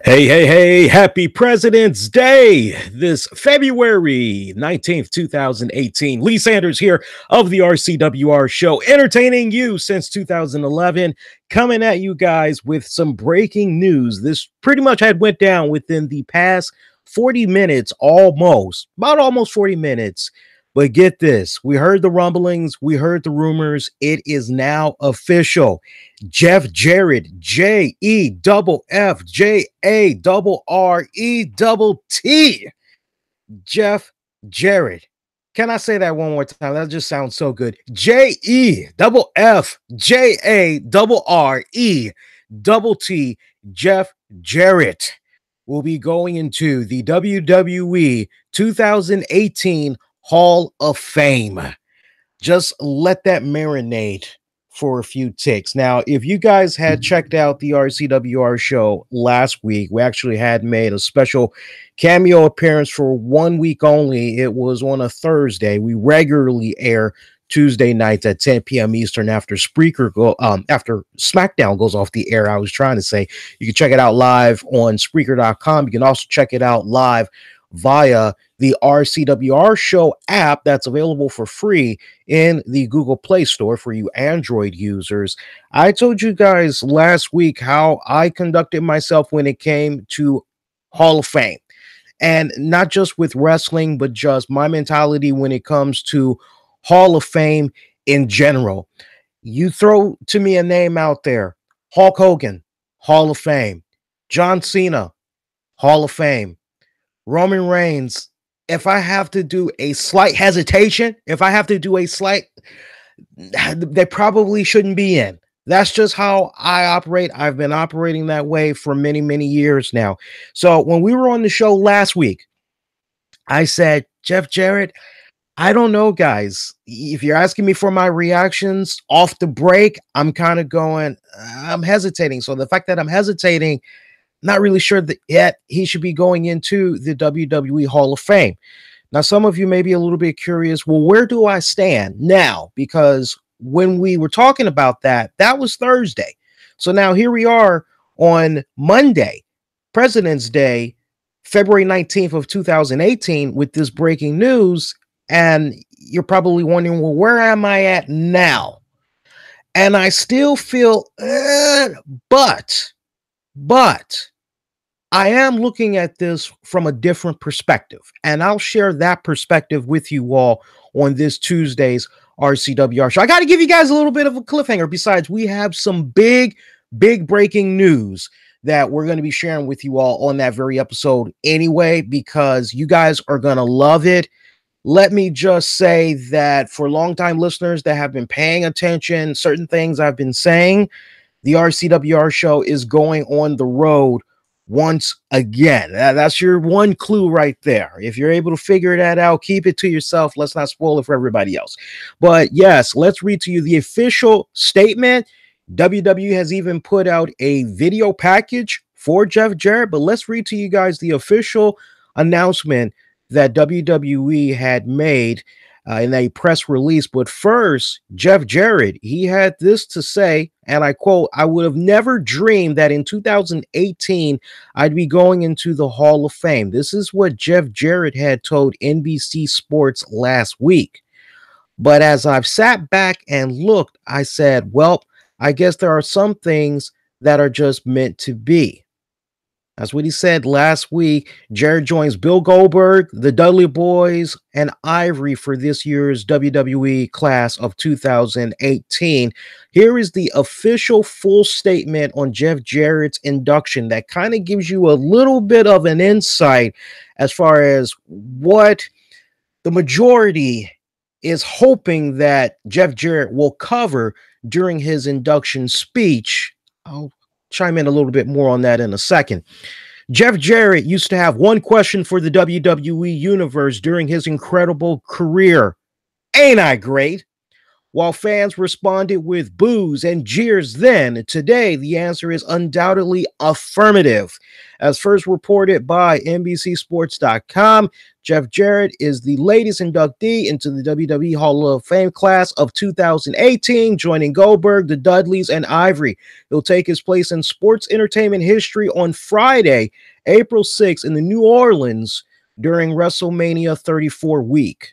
Hey, hey, hey, happy President's Day this February 19th, 2018. Lee Sanders here of the RCWR Show, entertaining you since 2011, coming at you guys with some breaking news. This pretty much had went down within the past 40 minutes, almost 40 minutes. But get this, we heard the rumblings, we heard the rumors. It is now official. Jeff Jarrett, JEFFJARRETT. Jeff Jarrett. Can I say that one more time? That just sounds so good. JEFFJARRETT. Jeff Jarrett will be going into the WWE 2018 Hall of Fame. Just let that marinate for a few ticks. Now, if you guys had checked out the RCWR show last week, we actually had made a special cameo appearance for 1 week only. It was on a Thursday. We regularly air Tuesday nights at 10 p.m. Eastern after after SmackDown goes off the air. I was trying to say you can check it out live on Spreaker.com. You can also check it out live via the RCWR Show app that's available for free in the Google Play Store for you Android users. I told you guys last week how I conducted myself when it came to Hall of Fame. And not just with wrestling, but just my mentality when it comes to Hall of Fame in general. You throw to me a name out there, Hulk Hogan, Hall of Fame. John Cena, Hall of Fame. Roman Reigns, if I have to do a slight hesitation, they probably shouldn't be in. That's just how I operate. I've been operating that way for many, many years now. So when we were on the show last week, I said, Jeff Jarrett, I don't know, guys. If you're asking me for my reactions off the break, I'm kind of going, I'm hesitating. So the fact that I'm hesitating, not really sure that yet he should be going into the WWE Hall of Fame. Now, some of you may be a little bit curious, well, where do I stand now? Because when we were talking about that, that was Thursday. So now here we are on Monday, President's Day, February 19th of 2018 with this breaking news. And you're probably wondering, well, where am I at now? And I still feel, but I am looking at this from a different perspective, and I'll share that perspective with you all on this Tuesday's RCWR show. I got to give you guys a little bit of a cliffhanger. Besides, we have some big breaking news that we're going to be sharing with you all on that very episode anyway, because you guys are going to love it. Let me just say that for longtime listeners that have been paying attention, certain things I've been saying, the RCWR show is going on the road once again. That's your one clue right there. If you're able to figure that out, keep it to yourself. Let's not spoil it for everybody else. But yes, let's read to you the official statement. WWE has even put out a video package for Jeff Jarrett, but let's read to you guys the official announcement that WWE had made in a press release. But first, Jeff Jarrett, he had this to say, and I quote, "I would have never dreamed that in 2018 I'd be going into the Hall of Fame." This is what Jeff Jarrett had told NBC Sports last week. But as I've sat back and looked, I said, well, I guess there are some things that are just meant to be. That's what he said last week. Jarrett joins Bill Goldberg, the Dudley Boys, and Ivory for this year's WWE class of 2018. Here is the official full statement on Jeff Jarrett's induction that kind of gives you a little bit of an insight as far as what the majority is hoping that Jeff Jarrett will cover during his induction speech. I'll chime in a little bit more on that in a second. Jeff Jarrett used to have one question for the WWE Universe during his incredible career. Ain't I great? while fans responded with boos and jeers then. Today, the answer is undoubtedly affirmative. As first reported by NBCSports.com, Jeff Jarrett is the latest inductee into the WWE Hall of Fame class of 2018, joining Goldberg, the Dudleys, and Ivory. He'll take his place in sports entertainment history on Friday, April 6th in the New Orleans during WrestleMania 34 week.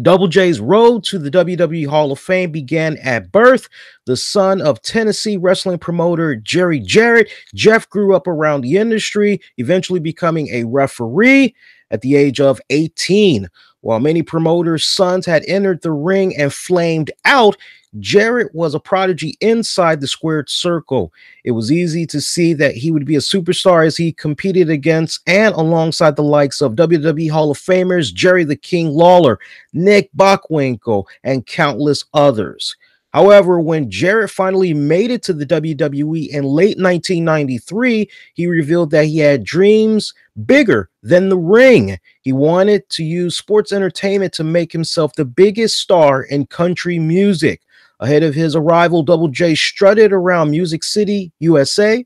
Double J's road to the WWE Hall of Fame began at birth. The son of Tennessee wrestling promoter Jerry Jarrett, Jeff grew up around the industry, eventually becoming a referee at the age of 18. While many promoters' sons had entered the ring and flamed out, Jarrett was a prodigy inside the squared circle. It was easy to see that he would be a superstar as he competed against and alongside the likes of WWE Hall of Famers Jerry the King Lawler, Nick Bockwinkel, and countless others. However, when Jarrett finally made it to the WWE in late 1993, he revealed that he had dreams bigger than the ring. He wanted to use sports entertainment to make himself the biggest star in country music. Ahead of his arrival, Double J strutted around Music City, USA,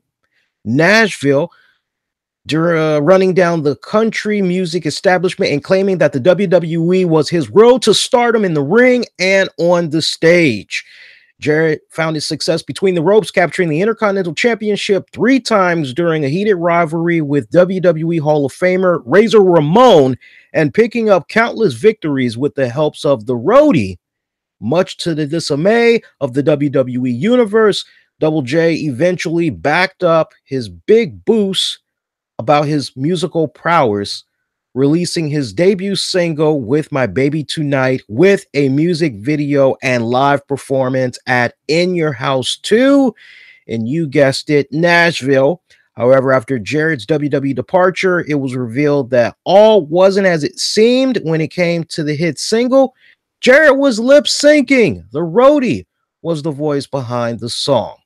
Nashville, running down the country music establishment and claiming that the WWE was his road to stardom in the ring and on the stage. Jarrett found his success between the ropes, capturing the Intercontinental Championship 3 times during a heated rivalry with WWE Hall of Famer Razor Ramon and picking up countless victories with the helps of the Roadie. Much to the dismay of the WWE Universe, Double J eventually backed up his big boost about his musical prowess, releasing his debut single With My Baby Tonight with a music video and live performance at In Your House 2, and you guessed it, Nashville. However, after Jarrett's WWE departure, it was revealed that all wasn't as it seemed when it came to the hit single. Jarrett was lip syncing. The Roadie was the voice behind the song.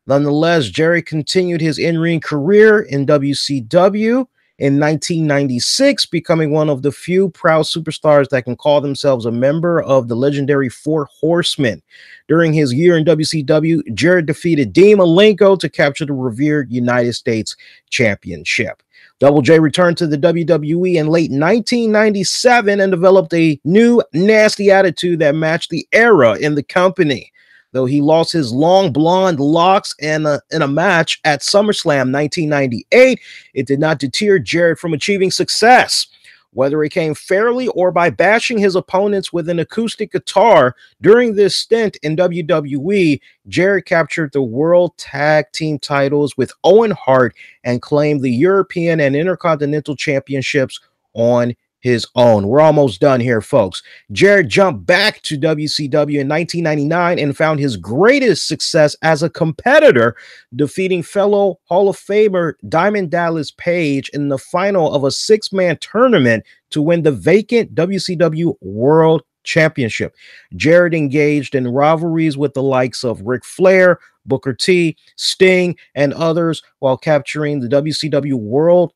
Nonetheless, Jarrett continued his in-ring career in WCW in 1996, becoming one of the few proud superstars that can call themselves a member of the legendary Four Horsemen. During his year in WCW, Jarrett defeated Dean Malenko to capture the revered United States Championship. Double J returned to the WWE in late 1997 and developed a new nasty attitude that matched the era in the company. Though he lost his long blonde locks in a match at SummerSlam 1998, it did not deter Jarrett from achieving success. Whether it came fairly or by bashing his opponents with an acoustic guitar during this stint in WWE, Jarrett captured the World Tag Team titles with Owen Hart and claimed the European and Intercontinental Championships on his own. We're almost done here, folks. Jarrett jumped back to WCW in 1999 and found his greatest success as a competitor, defeating fellow Hall of Famer Diamond Dallas Page in the final of a 6-man tournament to win the vacant WCW World Championship. Jarrett engaged in rivalries with the likes of Ric Flair, Booker T, Sting, and others, while capturing the WCW world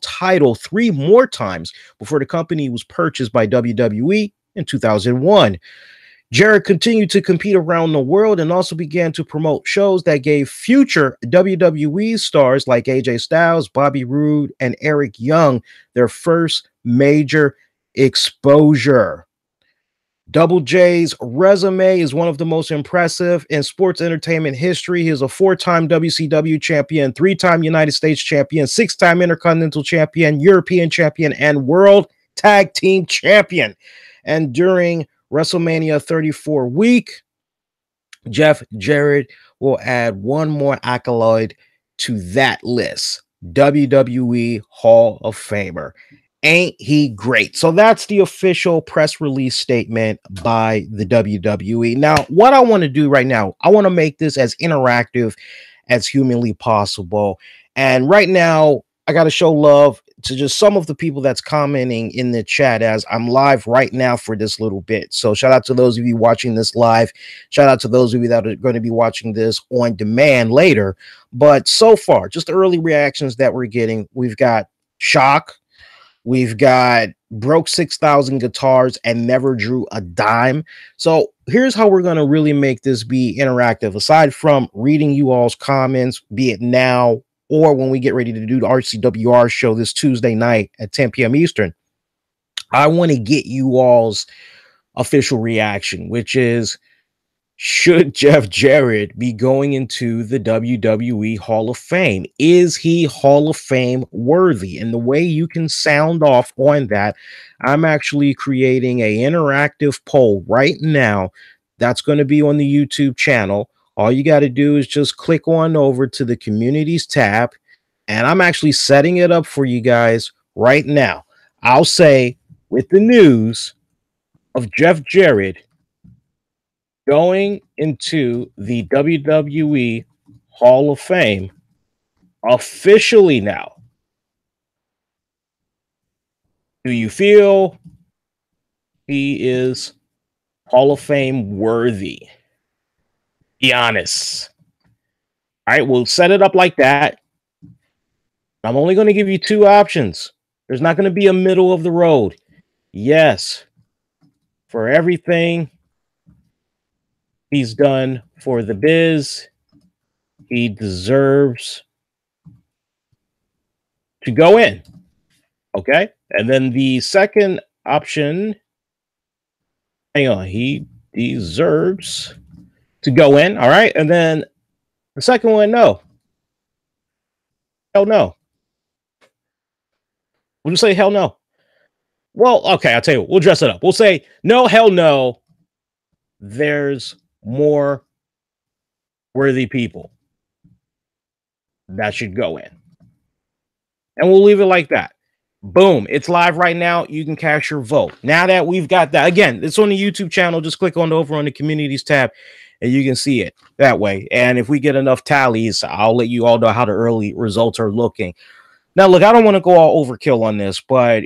title 3 more times before the company was purchased by WWE in 2001. Jarrett continued to compete around the world and also began to promote shows that gave future WWE stars like AJ Styles, Bobby Roode, and Eric Young their first major exposure. Double J's resume is one of the most impressive in sports entertainment history. He is a 4-time WCW champion, 3-time United States champion, 6-time Intercontinental champion, European champion, and World Tag Team champion. And during WrestleMania 34 week, Jeff Jarrett will add one more accolade to that list: WWE Hall of Famer. Ain't he great? So that's the official press release statement by the WWE. Now, what I want to do right now, I want to make this as interactive as humanly possible. And right now, I got to show love to just some of the people that's commenting in the chat as I'm live right now for this little bit. So shout out to those of you watching this live. Shout out to those of you that are going to be watching this on demand later. But so far, just the early reactions that we're getting, we've got shock. We've got broke 6,000 guitars and never drew a dime. So here's how we're going to really make this be interactive. Aside from reading you all's comments, be it now or when we get ready to do the RCWR show this Tuesday night at 10 p.m. Eastern, I want to get you all's official reaction, which is, should Jeff Jarrett be going into the WWE Hall of Fame? Is he Hall of Fame worthy? And the way you can sound off on that, I'm actually creating an interactive poll right now that's going to be on the YouTube channel. All you got to do is just click on over to the communities tab, and I'm actually setting it up for you guys right now. I'll say, with the news of Jeff Jarrett going into the WWE Hall of Fame officially now, do you feel he is Hall of Fame worthy? Be honest. All right, we'll set it up like that. I'm only going to give you two options. There's not going to be a middle of the road. Yes, for everything he's done for the biz, he deserves to go in. Okay. And then the second option, hang on, he deserves to go in. All right. And then the second one, no. Hell no. We'll just say hell no. Well, okay, I'll tell you what, we'll dress it up. We'll say no, hell no. There's more worthy people that should go in. And we'll leave it like that. Boom. It's live right now. You can cast your vote. Now that we've got that, again, it's on the YouTube channel. Just click on over on the communities tab and you can see it that way. And if we get enough tallies, I'll let you all know how the early results are looking. Now, look, I don't want to go all overkill on this, but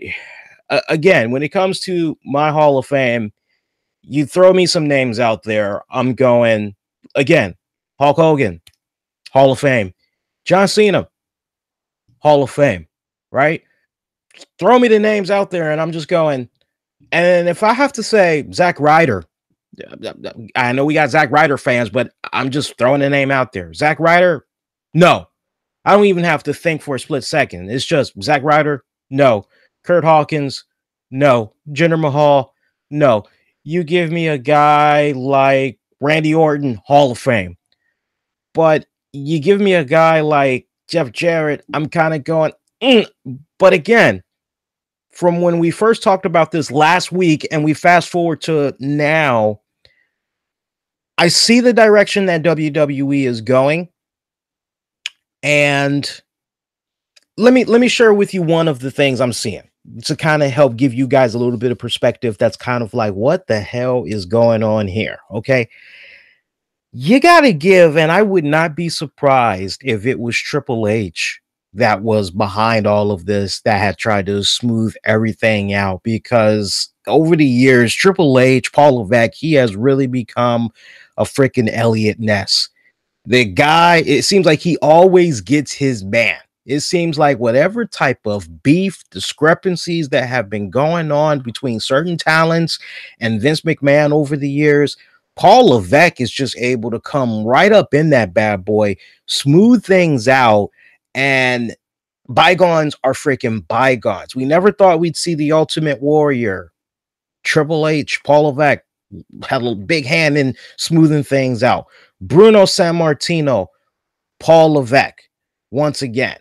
again, when it comes to my Hall of Fame, you throw me some names out there, I'm going, again, Hulk Hogan, Hall of Fame. John Cena, Hall of Fame, right? Throw me the names out there, and I'm just going. And if I have to say Zack Ryder, I know we got Zack Ryder fans, but I'm just throwing the name out there. Zack Ryder, no. I don't even have to think for a split second. It's just Zack Ryder, no. Kurt Hawkins, no. Jinder Mahal, no. You give me a guy like Randy Orton, Hall of Fame. But you give me a guy like Jeff Jarrett, I'm kind of going, But again, from when we first talked about this last week and we fast forward to now, I see the direction that WWE is going. And let me share with you one of the things I'm seeing to kind of help give you guys a little bit of perspective. That's kind of like, what the hell is going on here? Okay. You got to give, and I would not be surprised if it was Triple H that was behind all of this, that had tried to smooth everything out, because over the years, Triple H, Paul Levesque, he has really become a freaking Elliot Ness. The guy, it seems like he always gets his man. It seems like whatever type of beef, discrepancies that have been going on between certain talents and Vince McMahon over the years, Paul Levesque is just able to come right up in that bad boy, smooth things out, and bygones are freaking bygones. We never thought we'd see the Ultimate Warrior, Triple H, Paul Levesque had a big hand in smoothing things out. Bruno Sammartino, Paul Levesque, once again.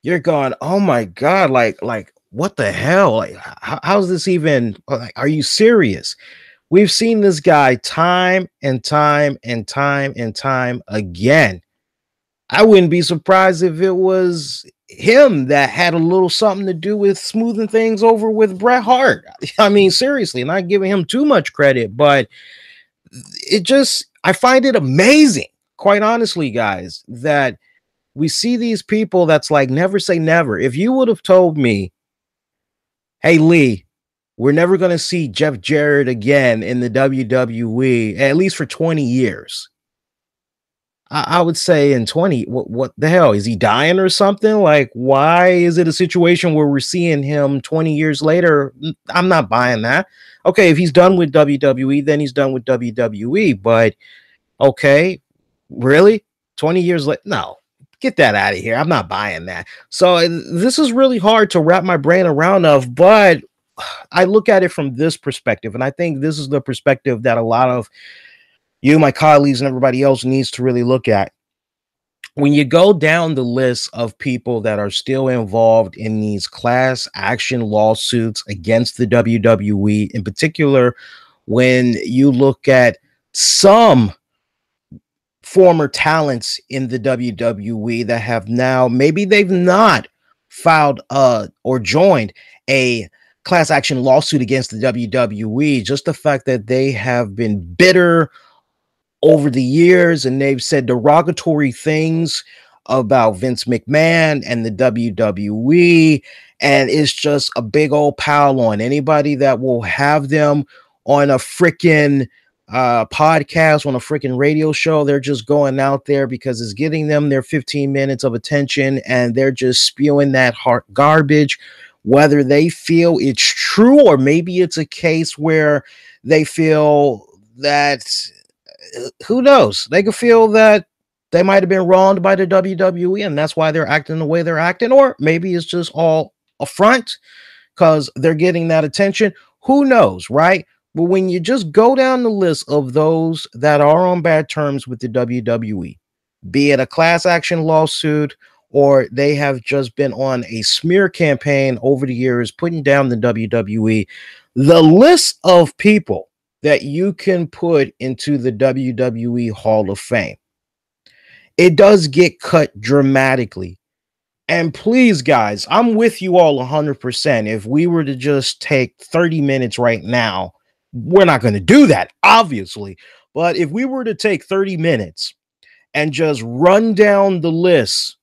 You're going, oh my God, like what the hell? Like, how's this even? Like, are you serious? We've seen this guy time and time and time and time again. I wouldn't be surprised if it was him that had a little something to do with smoothing things over with Bret Hart. I mean, seriously, not giving him too much credit, but it just, I find it amazing, quite honestly, guys, that we see these people that's like, never say never. If you would have told me, hey, Lee, we're never going to see Jeff Jarrett again in the WWE, at least for 20 years. I would say in 20, what the hell? Is he dying or something? Like, why is it a situation where we're seeing him 20 years later? I'm not buying that. Okay, if he's done with WWE, then he's done with WWE. But okay, really? 20 years later? No, get that out of here. I'm not buying that. So this is really hard to wrap my brain around of, but I look at it from this perspective, and I think this is the perspective that a lot of you, my colleagues, and everybody else needs to really look at. When you go down the list of people that are still involved in these class action lawsuits against the WWE, in particular, when you look at some former talents in the WWE that have now, maybe they've not filed or joined a class action lawsuit against the WWE, just the fact that they have been bitter over the years and they've said derogatory things about Vince McMahon and the WWE, and it's just a big old pile on anybody that will have them on a freaking podcast, on a freaking radio show. They're just going out there because it's getting them their 15 minutes of attention, and they're just spewing that heart garbage, whether they feel it's true or maybe it's a case where they feel that, who knows, they could feel that they might have been wronged by the WWE and that's why they're acting the way they're acting, or maybe it's just all a front because they're getting that attention. Who knows, right? But when you just go down the list of those that are on bad terms with the WWE, be it a class action lawsuit or they have just been on a smear campaign over the years putting down the WWE, the list of people that you can put into the WWE Hall of Fame, it does get cut dramatically. And please, guys, I'm with you all 100%. If we were to just take 30 minutes right now, we're not going to do that, obviously. But if we were to take 30 minutes and just run down the list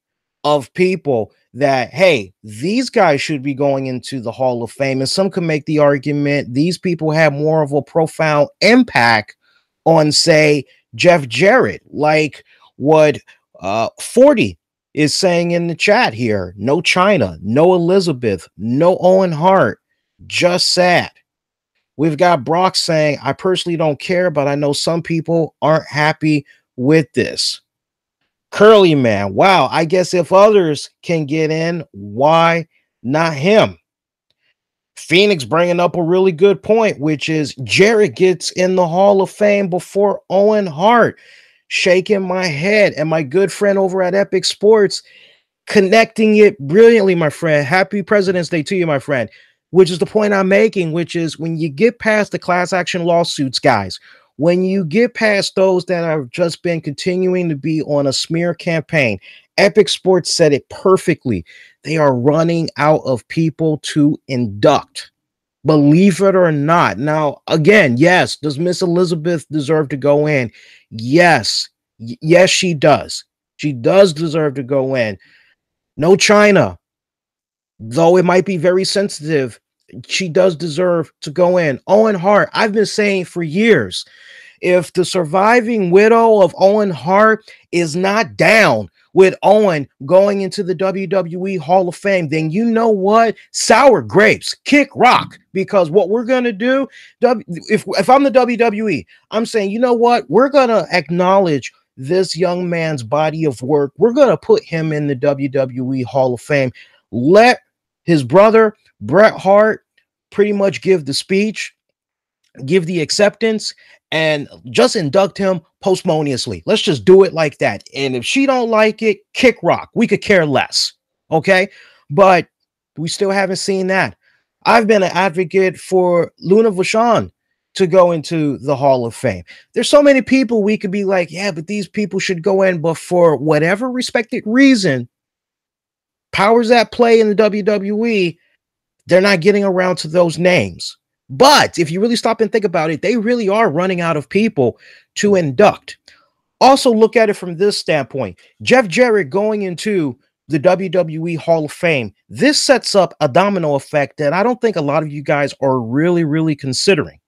of people that, hey, these guys should be going into the Hall of Fame, and some can make the argument these people have more of a profound impact on, say, Jeff Jarrett, like what 40 is saying in the chat here. No China, no Elizabeth, no Owen Hart, just sad. We've got Brock saying, I personally don't care, but I know some people aren't happy with this. Curly Man, wow, I guess if others can get in, why not him? Phoenix bringing up a really good point, which is Jarrett gets in the Hall of Fame before Owen Hart. Shaking my head, and my good friend over at Epic Sports connecting it brilliantly, my friend. Happy President's Day to you, my friend, which is the point I'm making, which is when you get past the class action lawsuits, guys, when you get past those that have just been continuing to be on a smear campaign, Epic Sports said it perfectly. They are running out of people to induct. Believe it or not. Now, again, yes, does Miss Elizabeth deserve to go in? Yes. Yes, she does. She does deserve to go in. No China, though it might be very sensitive, she does deserve to go in. Owen Hart, I've been saying for years, if the surviving widow of Owen Hart is not down with Owen going into the WWE Hall of Fame, then you know what? Sour grapes, kick rock, because what we're going to do, if I'm the WWE, I'm saying, you know what? We're going to acknowledge this young man's body of work. We're going to put him in the WWE Hall of Fame. Let his brother, Bret Hart, pretty much give the speech, give the acceptance, and just induct him posthumously. Let's just do it like that. And if she don't like it, kick rock. We could care less. Okay. But we still haven't seen that. I've been an advocate for Luna Vachon to go into the Hall of Fame. There's so many people we could be like, yeah, but these people should go in. But for whatever respected reason, powers that play in the WWE, they're not getting around to those names. But if you really stop and think about it, they really are running out of people to induct. Also, look at it from this standpoint. Jeff Jarrett going into the WWE Hall of Fame. This sets up a domino effect that I don't think a lot of you guys are really considering.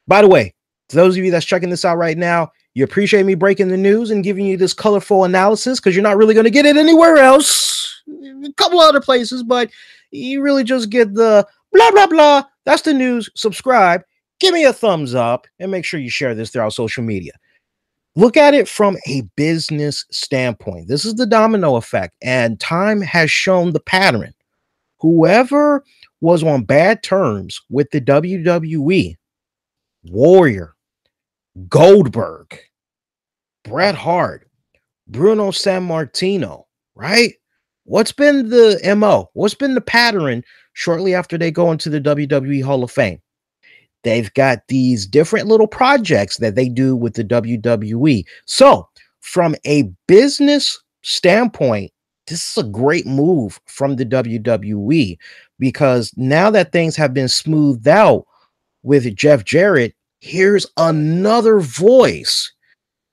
By the way, to those of you that's checking this out right now, You appreciate me breaking the news and giving you this colorful analysis because you're not really going to get it anywhere else. A couple other places, but you really just get the blah, blah, blah. That's the news. Subscribe. Give me a thumbs up and make sure you share this throughout social media. Look at it from a business standpoint. This is the domino effect, and time has shown the pattern. Whoever was on bad terms with the WWE, Warrior, Goldberg, Bret Hart, Bruno Sammartino, right? What's been the MO? What's been the pattern shortly after they go into the WWE Hall of Fame? They've got these different little projects that they do with the WWE. So, from a business standpoint, this is a great move from the WWE because now that things have been smoothed out with Jeff Jarrett, here's another voice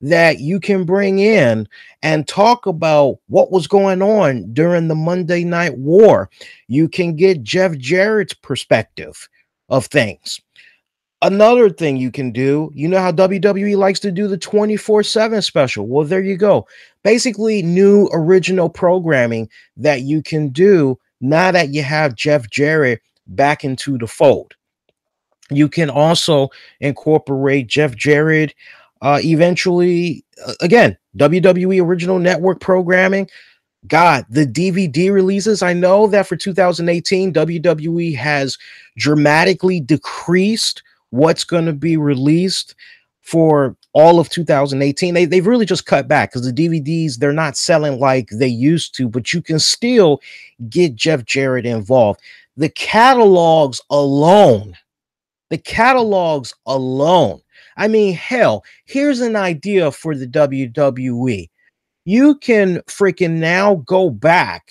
that you can bring in and talk about what was going on during the Monday Night War. You can get Jeff Jarrett's perspective of things. Another thing you can do, you know how WWE likes to do the 24/7 special. Well, there you go. Basically, new original programming that you can do now that you have Jeff Jarrett back into the fold. You can also incorporate Jeff Jarrett eventually, again, WWE original network programming. God, the DVD releases. I know that for 2018, WWE has dramatically decreased what's going to be released for all of 2018. They've really just cut back because the DVDs, they're not selling like they used to, but you can still get Jeff Jarrett involved. The catalogs alone, I mean, hell, here's an idea for the WWE. You can freaking now go back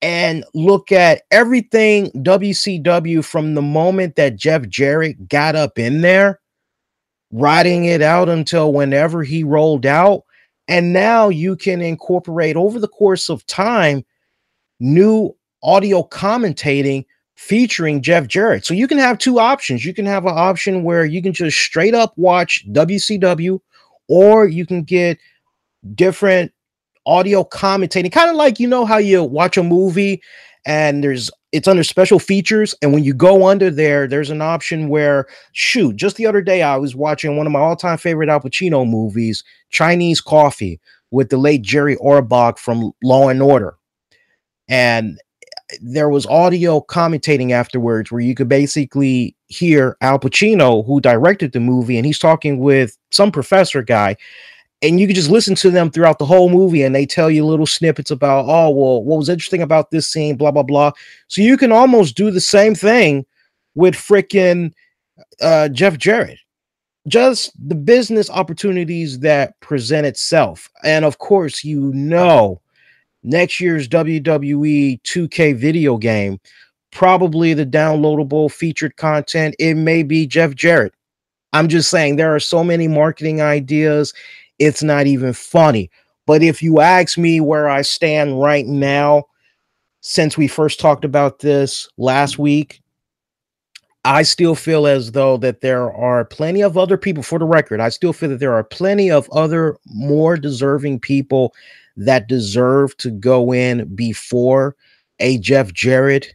and look at everything WCW from the moment that Jeff Jarrett got up in there, riding it out until whenever he rolled out. And now you can incorporate over the course of time new audio commentating featuring Jeff Jarrett. So you can have two options. You can have an option where you can just straight up watch WCW, or you can get different audio commentating, kind of like, you know how you watch a movie and it's under special features, and when you go under there's an option where, shoot, just the other day I was watching one of my all-time favorite Al Pacino movies, Chinese Coffee, with the late Jerry Orbach from Law and Order, and there was audio commentating afterwards where you could basically hear Al Pacino, who directed the movie, and he's talking with some professor guy, and you can just listen to them throughout the whole movie, and they tell you little snippets about, oh, well, what was interesting about this scene, blah, blah, blah. So you can almost do the same thing with freaking Jeff Jarrett. Just the business opportunities that present itself. And of course, you know, next year's WWE 2K video game, probably the downloadable featured content, it may be Jeff Jarrett. I'm just saying there are so many marketing ideas. It's not even funny. But if you ask me where I stand right now, since we first talked about this last week, I still feel as though that there are plenty of other people, for the record, I still feel that there are plenty of other more deserving people that deserve to go in before a Jeff Jarrett.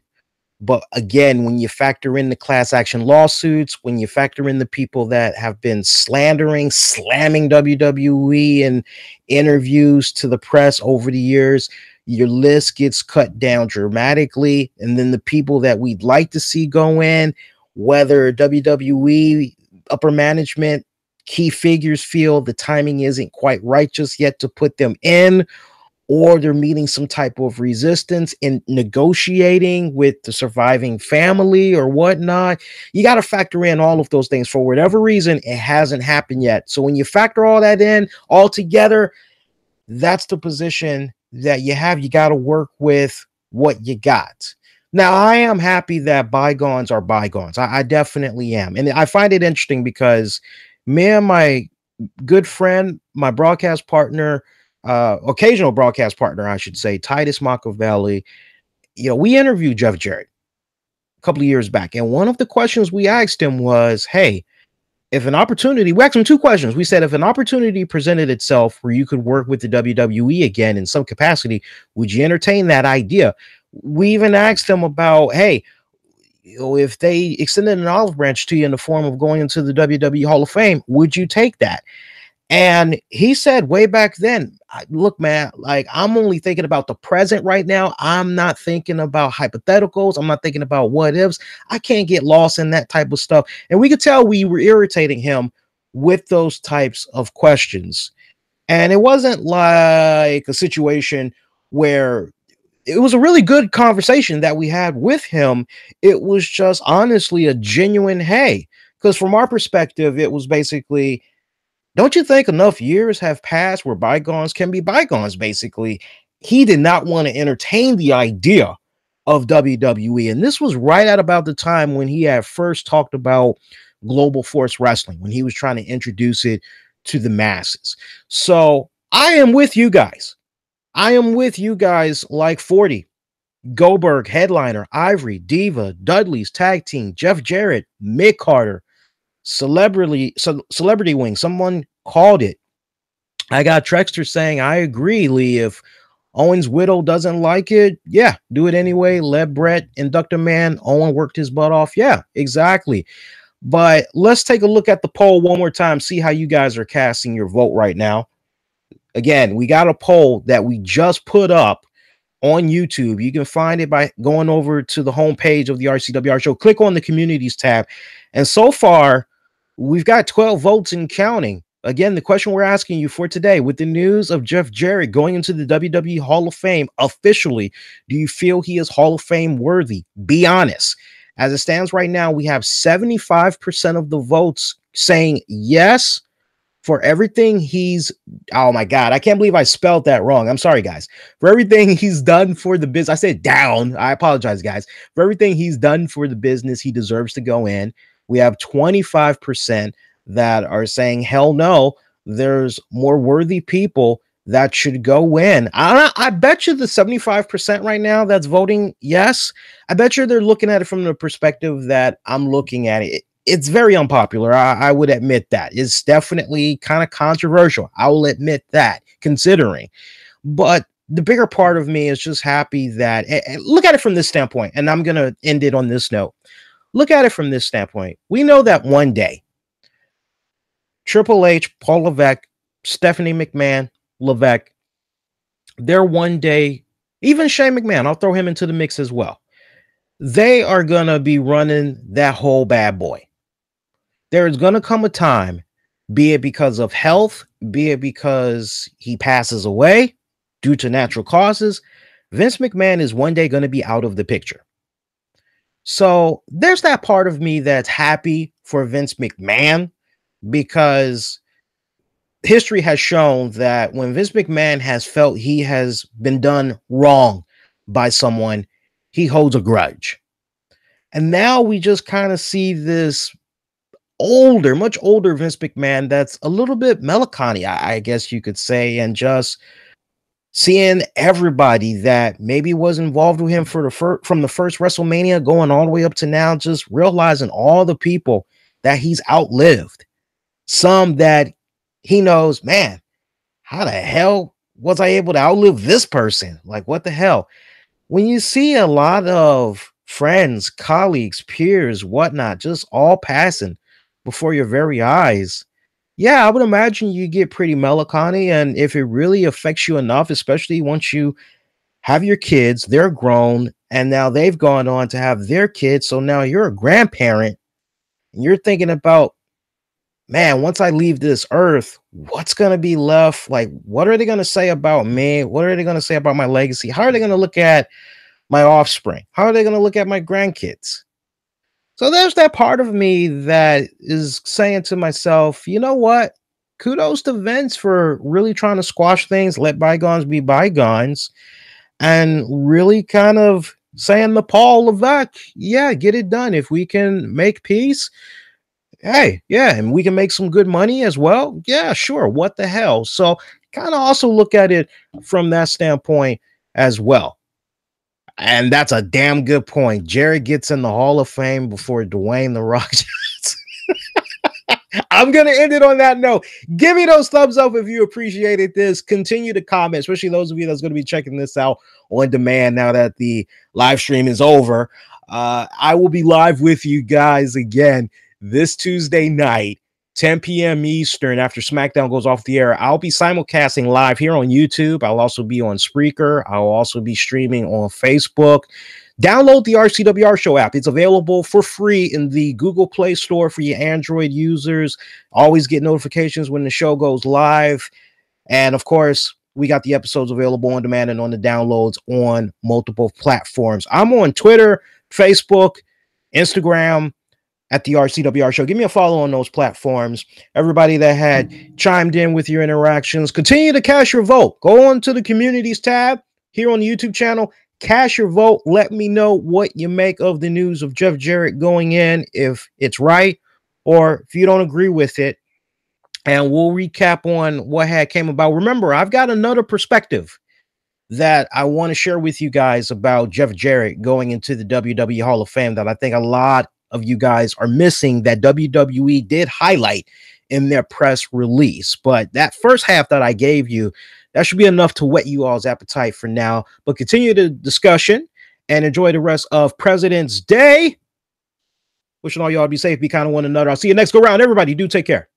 But again, when you factor in the class action lawsuits, when you factor in the people that have been slamming WWE in interviews to the press over the years, your list gets cut down dramatically. And then the people that we'd like to see go in, whether WWE upper management, key figures feel the timing isn't quite right just yet to put them in, or they're meeting some type of resistance in negotiating with the surviving family or whatnot. You got to factor in all of those things. For whatever reason, it hasn't happened yet. So when you factor all that in all together, that's the position that you have. You got to work with what you got. Now, I am happy that bygones are bygones. I definitely am. And I find it interesting because me and my good friend, my broadcast partner, occasional broadcast partner, I should say, Titus Machiavelli, you know, we interviewed Jeff Jarrett a couple of years back. And one of the questions we asked him was, hey, if an opportunity, we asked him two questions. We said, if an opportunity presented itself where you could work with the WWE again in some capacity, would you entertain that idea? We even asked him about, hey, if they extended an olive branch to you in the form of going into the WWE Hall of Fame, would you take that? And he said way back then, look, man, like, I'm only thinking about the present right now. I'm not thinking about hypotheticals. I'm not thinking about what ifs. I can't get lost in that type of stuff. And we could tell we were irritating him with those types of questions. And it wasn't like a situation where it was a really good conversation that we had with him. It was just honestly a genuine, hey, because from our perspective, it was basically, don't you think enough years have passed where bygones can be bygones? Basically, he did not want to entertain the idea of WWE. And this was right at about the time when he had first talked about Global Force Wrestling, when he was trying to introduce it to the masses. So I am with you guys. I am with you guys like 40, Goldberg, Headliner, Ivory, Diva, Dudley's Tag Team, Jeff Jarrett, Mick Carter, Celebrity Wing. Someone called it. I got Trexter saying, I agree, Lee. If Owen's widow doesn't like it, yeah, do it anyway. Let Brett induct a man. Owen worked his butt off. Yeah, exactly. But let's take a look at the poll one more time, see how you guys are casting your vote right now. Again, we got a poll that we just put up on YouTube. You can find it by going over to the homepage of the RCWR Show. Click on the Communities tab. And so far, we've got 12 votes and counting. Again, the question we're asking you for today, with the news of Jeff Jarrett going into the WWE Hall of Fame officially, do you feel he is Hall of Fame worthy? Be honest. As it stands right now, we have 75% of the votes saying yes for everything he's, oh my God, I can't believe I spelled that wrong. I'm sorry, guys. For everything he's done for the business, I said down. I apologize, guys. For everything he's done for the business, he deserves to go in. We have 25% that are saying, hell no, there's more worthy people that should go in. I bet you the 75% right now that's voting yes, I bet you they're looking at it from the perspective that I'm looking at it. It's very unpopular. I would admit that. It's definitely kind of controversial. I will admit that, considering. But the bigger part of me is just happy that, and look at it from this standpoint, and I'm going to end it on this note. Look at it from this standpoint. We know that one day, Triple H, Paul Levesque, Stephanie McMahon, Levesque, they're one day, even Shane McMahon, I'll throw him into the mix as well. They are going to be running that whole bad boy. There is going to come a time, be it because of health, be it because he passes away due to natural causes, Vince McMahon is one day going to be out of the picture. So there's that part of me that's happy for Vince McMahon, because history has shown that when Vince McMahon has felt he has been done wrong by someone, he holds a grudge. And now we just kind of see this older, much older Vince McMahon that's a little bit melancholy, I guess you could say, and just seeing everybody that maybe was involved with him for from the first WrestleMania going all the way up to now, just realizing all the people that he's outlived. Some that he knows, man, how the hell was I able to outlive this person? Like, what the hell? When you see a lot of friends, colleagues, peers, whatnot, just all passing before your very eyes, yeah, I would imagine you get pretty melancholy. And if it really affects you enough, especially once you have your kids, they're grown, and now they've gone on to have their kids. So now you're a grandparent and you're thinking about, man, once I leave this earth, what's going to be left? Like, what are they going to say about me? What are they going to say about my legacy? How are they going to look at my offspring? How are they going to look at my grandkids? So there's that part of me that is saying to myself, you know what? Kudos to Vince for really trying to squash things, let bygones be bygones, and really kind of saying to Paul Levesque, yeah, get it done. If we can make peace, hey, yeah, and we can make some good money as well. Yeah, sure. What the hell? So kind of also look at it from that standpoint as well. And that's a damn good point. Jarrett gets in the Hall of Fame before Dwayne The Rock Johnson. I'm going to end it on that note. Give me those thumbs up if you appreciated this. Continue to comment, especially those of you that's going to be checking this out on demand now that the live stream is over. I will be live with you guys again this Tuesday night, 10 p.m. Eastern, after SmackDown goes off the air. I'll be simulcasting live here on YouTube. I'll also be on Spreaker. I'll also be streaming on Facebook. Download the RCWR Show app. It's available for free in the Google Play Store for your Android users. Always get notifications when the show goes live. And of course, we got the episodes available on demand and on the downloads on multiple platforms. I'm on Twitter, Facebook, Instagram at the RCWR Show. Give me a follow on those platforms. Everybody that had chimed in with your interactions, continue to cast your vote. Go on to the communities tab here on the YouTube channel. Cast your vote. Let me know what you make of the news of Jeff Jarrett going in, if it's right or if you don't agree with it. And we'll recap on what had came about. Remember, I've got another perspective that I want to share with you guys about Jeff Jarrett going into the WWE Hall of Fame that I think a lot of you guys are missing, that WWE did highlight in their press release. But that first half that I gave you, that should be enough to whet you all's appetite for now. But continue the discussion and enjoy the rest of President's Day. Wishing all y'all to be safe, be kind of one another. I'll see you next go round. Everybody, do take care.